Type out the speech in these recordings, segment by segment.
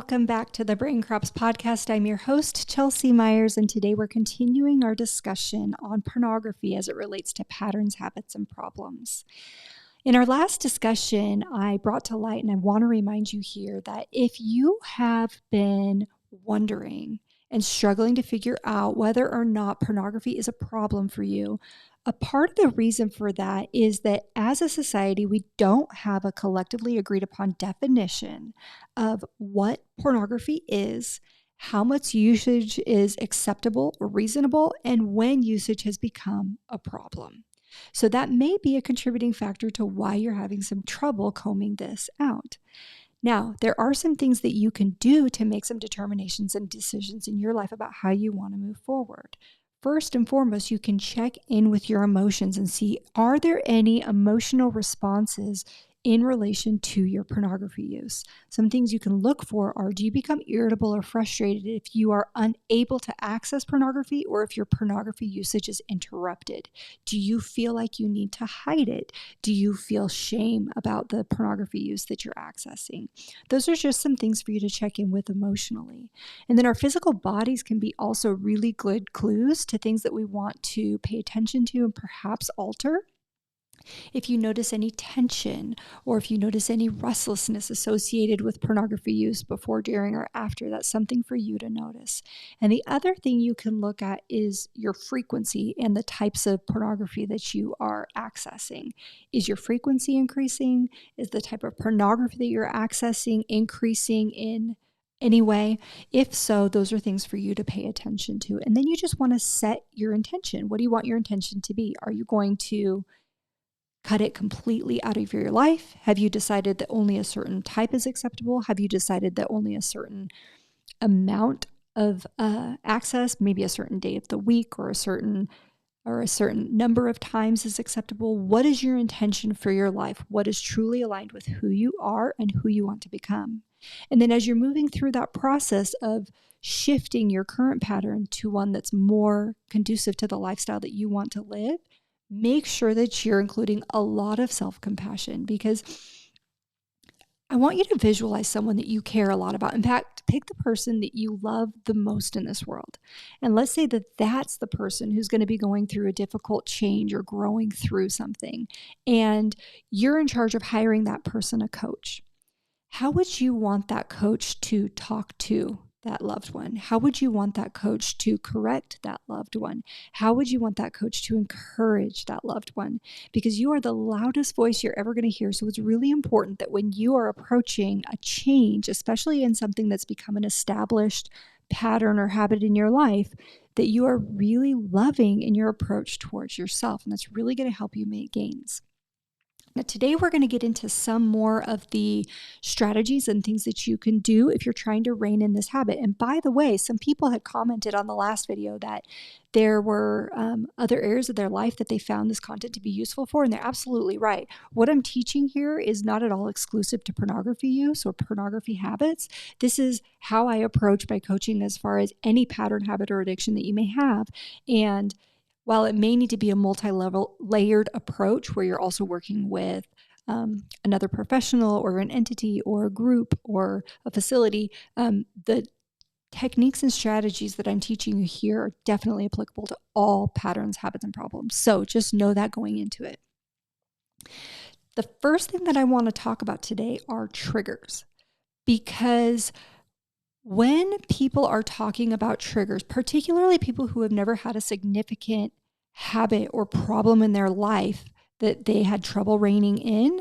Welcome back to the Brain Crops podcast. I'm your host, Chelsea Myers, and today we're continuing our discussion on pornography as it relates to patterns, habits, and problems. In our last discussion, I brought to light, and I want to remind you here that if you have been wondering and struggling to figure out whether or not pornography is a problem for you, a part of the reason for that is that as a society, we don't have a collectively agreed upon definition of what pornography is, how much usage is acceptable or reasonable, and when usage has become a problem. So that may be a contributing factor to why you're having some trouble combing this out. Now, there are some things that you can do to make some determinations and decisions in your life about how you want to move forward. First and foremost, you can check in with your emotions and see, are there any emotional responses in relation to your pornography use? Some things you can look for are, do you become irritable or frustrated if you are unable to access pornography or if your pornography usage is interrupted? Do you feel like you need to hide it? Do you feel shame about the pornography use that you're accessing? Those are just some things for you to check in with emotionally. And then our physical bodies can be also really good clues to things that we want to pay attention to and perhaps alter. If you notice any tension or if you notice any restlessness associated with pornography use before, during, or after, that's something for you to notice. And the other thing you can look at is your frequency and the types of pornography that you are accessing. Is your frequency increasing? Is the type of pornography that you're accessing increasing in any way? If so, those are things for you to pay attention to. And then you just want to set your intention. What do you want your intention to be? Are you going to cut it completely out of your life? Have you decided that only a certain type is acceptable? Have you decided that only a certain amount of access, maybe a certain day of the week or a certain number of times is acceptable? What is your intention for your life? What is truly aligned with who you are and who you want to become? And then as you're moving through that process of shifting your current pattern to one that's more conducive to the lifestyle that you want to live, make sure that you're including a lot of self-compassion, because I want you to visualize someone that you care a lot about. In fact, pick the person that you love the most in this world. And let's say that that's the person who's going to be going through a difficult change or growing through something. And you're in charge of hiring that person a coach. How would you want that coach to talk to that loved one? How would you want that coach to correct that loved one? How would you want that coach to encourage that loved one? Because you are the loudest voice you're ever going to hear. So it's really important that when you are approaching a change, especially in something that's become an established pattern or habit in your life, that you are really loving in your approach towards yourself. And that's really going to help you make gains. Now, today we're going to get into some more of the strategies and things that you can do if you're trying to rein in this habit. And by the way, some people had commented on the last video that there were other areas of their life that they found this content to be useful for, and they're absolutely right. What I'm teaching here is not at all exclusive to pornography use or pornography habits. This is how I approach my coaching as far as any pattern, habit, or addiction that you may have. And while it may need to be a multi-level layered approach where you're also working with another professional or an entity or a group or a facility, the techniques and strategies that I'm teaching you here are definitely applicable to all patterns, habits, and problems. So just know that going into it. The first thing that I want to talk about today are triggers, because when people are talking about triggers, particularly people who have never had a significant habit or problem in their life that they had trouble reining in,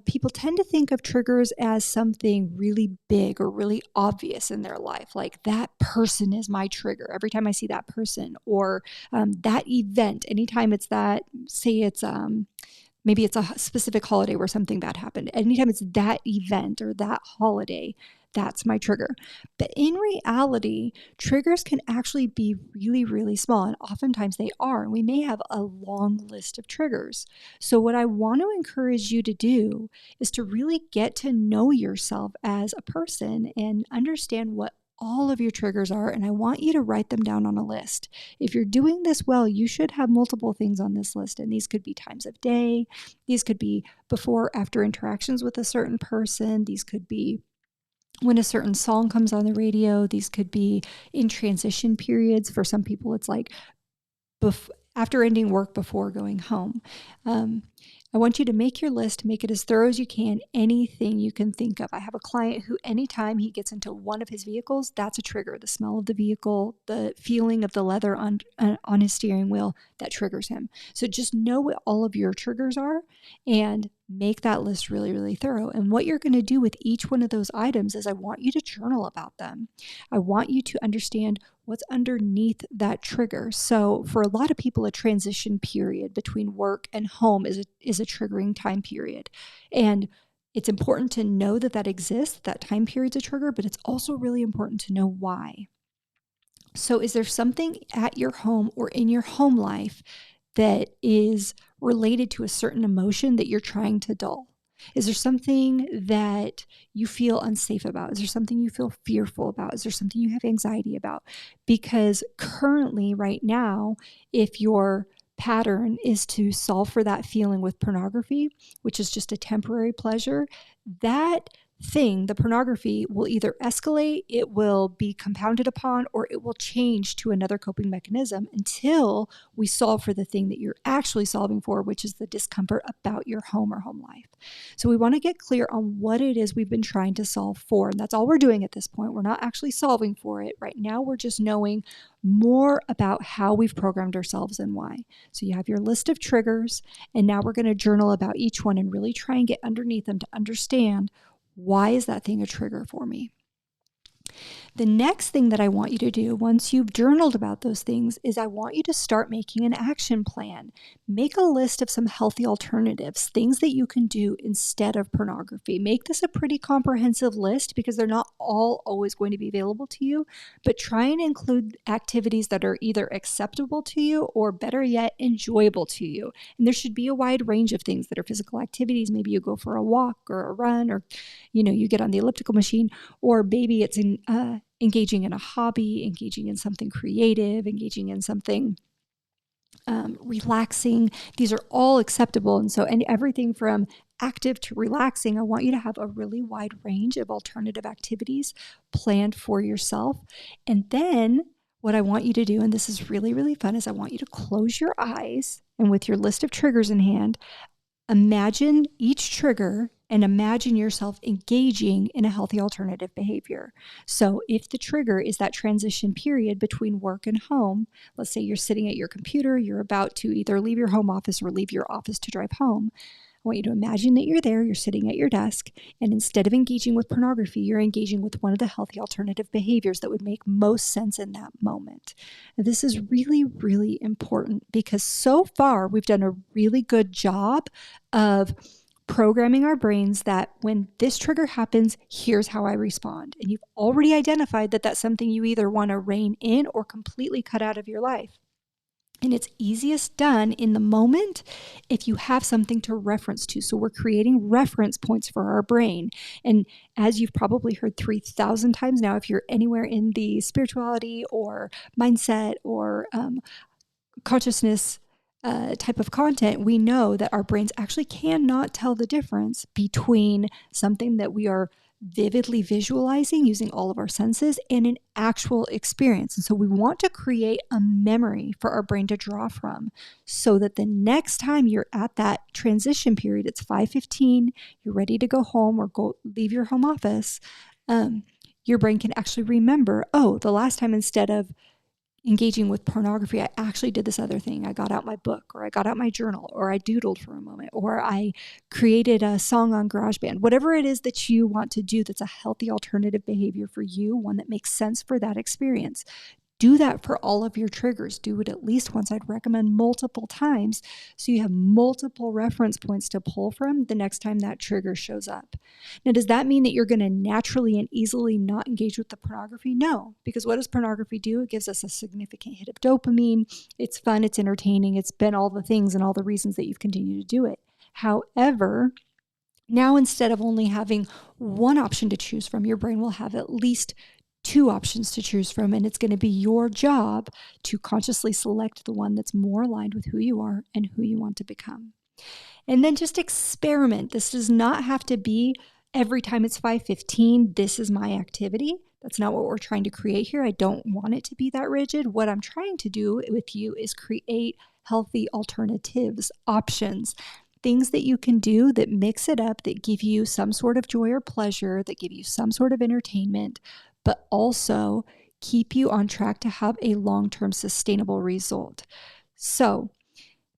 people tend to think of triggers as something really big or really obvious in their life. Like, that person is my trigger every time I see that person, or that event, anytime it's that, say it's maybe it's a specific holiday where something bad happened. Anytime it's that event or that holiday, that's my trigger. But in reality, triggers can actually be really, really small, and oftentimes they are. And we may have a long list of triggers. So what I want to encourage you to do is to really get to know yourself as a person and understand what all of your triggers are, and I want you to write them down on a list. If you're doing this well, you should have multiple things on this list, and these could be times of day, these could be before, after interactions with a certain person, these could be when a certain song comes on the radio. These could be in transition periods. For some people, it's like after ending work, before going home. I want you to make your list, make it as thorough as you can, anything you can think of. I have a client who anytime he gets into one of his vehicles, that's a trigger. The smell of the vehicle, the feeling of the leather on his steering wheel, that triggers him. So just know what all of your triggers are and make that list really, really thorough. And what you're going to do with each one of those items is I want you to journal about them. I want you to understand what's underneath that trigger. So for a lot of people, a transition period between work and home is a triggering time period. And it's important to know that exists, that time period's a trigger, but it's also really important to know why. So is there something at your home or in your home life that is related to a certain emotion that you're trying to dull? Is there something that you feel unsafe about? Is there something you feel fearful about? Is there something you have anxiety about? Because currently, right now, if your pattern is to solve for that feeling with pornography, which is just a temporary pleasure, that thing, the pornography, will either escalate, it will be compounded upon, or it will change to another coping mechanism until we solve for the thing that you're actually solving for, which is the discomfort about your home or home life. So we want to get clear on what it is we've been trying to solve for. And that's all we're doing at this point. We're not actually solving for it. Right now, we're just knowing more about how we've programmed ourselves and why. So you have your list of triggers, and now we're going to journal about each one and really try and get underneath them to understand, why is that thing a trigger for me? The next thing that I want you to do once you've journaled about those things is I want you to start making an action plan. Make a list of some healthy alternatives, things that you can do instead of pornography. Make this a pretty comprehensive list because they're not all always going to be available to you, but try and include activities that are either acceptable to you or, better yet, enjoyable to you. And there should be a wide range of things that are physical activities. Maybe you go for a walk or a run, or you get on the elliptical machine, or maybe it's engaging in a hobby, engaging in something creative, engaging in something relaxing. These are all acceptable. And everything from active to relaxing, I want you to have a really wide range of alternative activities planned for yourself. And then what I want you to do, and this is really, really fun, is I want you to close your eyes, and with your list of triggers in hand, imagine each trigger and imagine yourself engaging in a healthy alternative behavior. So if the trigger is that transition period between work and home, let's say you're sitting at your computer, you're about to either leave your home office or leave your office to drive home. I want you to imagine that you're there, you're sitting at your desk, and instead of engaging with pornography, you're engaging with one of the healthy alternative behaviors that would make most sense in that moment. Now, this is really, really important because so far we've done a really good job of programming our brains that when this trigger happens, here's how I respond. And you've already identified that that's something you either want to rein in or completely cut out of your life. And it's easiest done in the moment if you have something to reference to. So we're creating reference points for our brain. And as you've probably heard 3,000 times now, if you're anywhere in the spirituality or mindset or consciousness type of content, we know that our brains actually cannot tell the difference between something that we are vividly visualizing using all of our senses and an actual experience. And so we want to create a memory for our brain to draw from so that the next time you're at that transition period, it's 5:15, you're ready to go home or leave your home office, your brain can actually remember, oh, the last time instead of engaging with pornography, I actually did this other thing. I got out my book, or I got out my journal, or I doodled for a moment, or I created a song on GarageBand. Whatever it is that you want to do that's a healthy alternative behavior for you, one that makes sense for that experience. Do that for all of your triggers. Do it at least once. I'd recommend multiple times so you have multiple reference points to pull from the next time that trigger shows up. Now, does that mean that you're going to naturally and easily not engage with the pornography? No, because what does pornography do? It gives us a significant hit of dopamine. It's fun, it's entertaining, it's been all the things and all the reasons that you've continued to do it. However, now instead of only having one option to choose from, your brain will have at least two options to choose from, and it's going to be your job to consciously select the one that's more aligned with who you are and who you want to become. And then just experiment. This does not have to be every time it's 5:15, this is my activity. That's not what we're trying to create here. I don't want it to be that rigid. What I'm trying to do with you is create healthy alternatives, options, things that you can do that mix it up, that give you some sort of joy or pleasure, that give you some sort of entertainment, but also keep you on track to have a long-term sustainable result. So,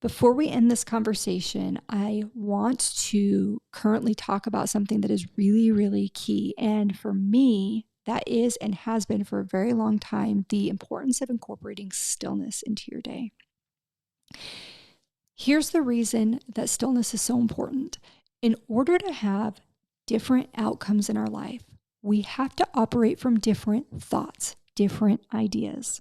before we end this conversation, I want to currently talk about something that is really, really key. And for me, that is and has been for a very long time, the importance of incorporating stillness into your day. Here's the reason that stillness is so important. In order to have different outcomes in our life, we have to operate from different thoughts, different ideas.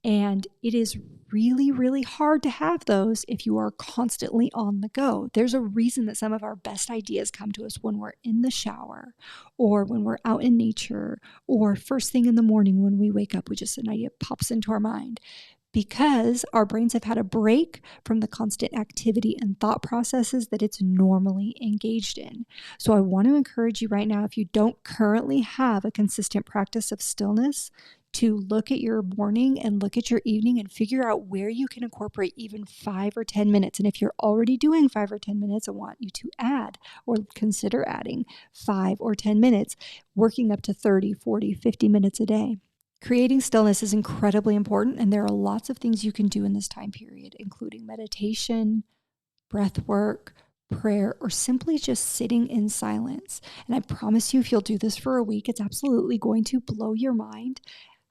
And it is really, really hard to have those if you are constantly on the go. There's a reason that some of our best ideas come to us when we're in the shower or when we're out in nature or first thing in the morning when we wake up, an idea pops into our mind. Because our brains have had a break from the constant activity and thought processes that it's normally engaged in. So I want to encourage you right now, if you don't currently have a consistent practice of stillness, to look at your morning and look at your evening and figure out where you can incorporate even 5 or 10 minutes. And if you're already doing 5 or 10 minutes, I want you to add or consider adding 5 or 10 minutes, working up to 30, 40, 50 minutes a day. Creating stillness is incredibly important, and there are lots of things you can do in this time period, including meditation, breath work, prayer, or simply just sitting in silence. And I promise you, if you'll do this for a week, it's absolutely going to blow your mind,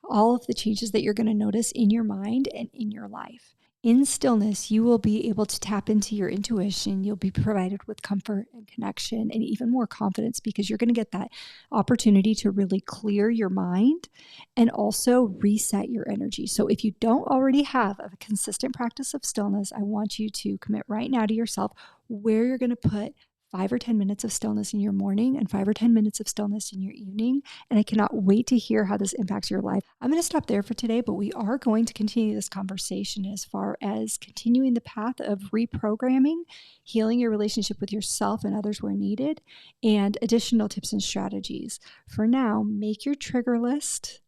all of the changes that you're going to notice in your mind and in your life. In stillness, you will be able to tap into your intuition. You'll be provided with comfort and connection and even more confidence because you're going to get that opportunity to really clear your mind and also reset your energy. So if you don't already have a consistent practice of stillness, I want you to commit right now to yourself where you're going to put 5 or 10 minutes of stillness in your morning and 5 or 10 minutes of stillness in your evening. And I cannot wait to hear how this impacts your life. I'm going to stop there for today, but we are going to continue this conversation as far as continuing the path of reprogramming, healing your relationship with yourself and others where needed, and additional tips and strategies. For now, make your trigger list.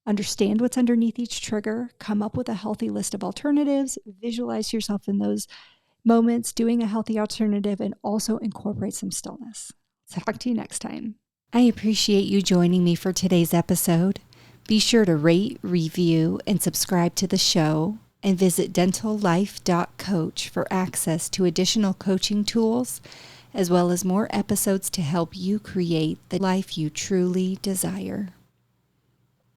Understand what's underneath each trigger, come up with a healthy list of alternatives, visualize yourself in those moments doing a healthy alternative, and also incorporate some stillness. Talk to you next time. I appreciate you joining me for today's episode. Be sure to rate, review, and subscribe to the show, and visit dentallife.coach for access to additional coaching tools, as well as more episodes to help you create the life you truly desire.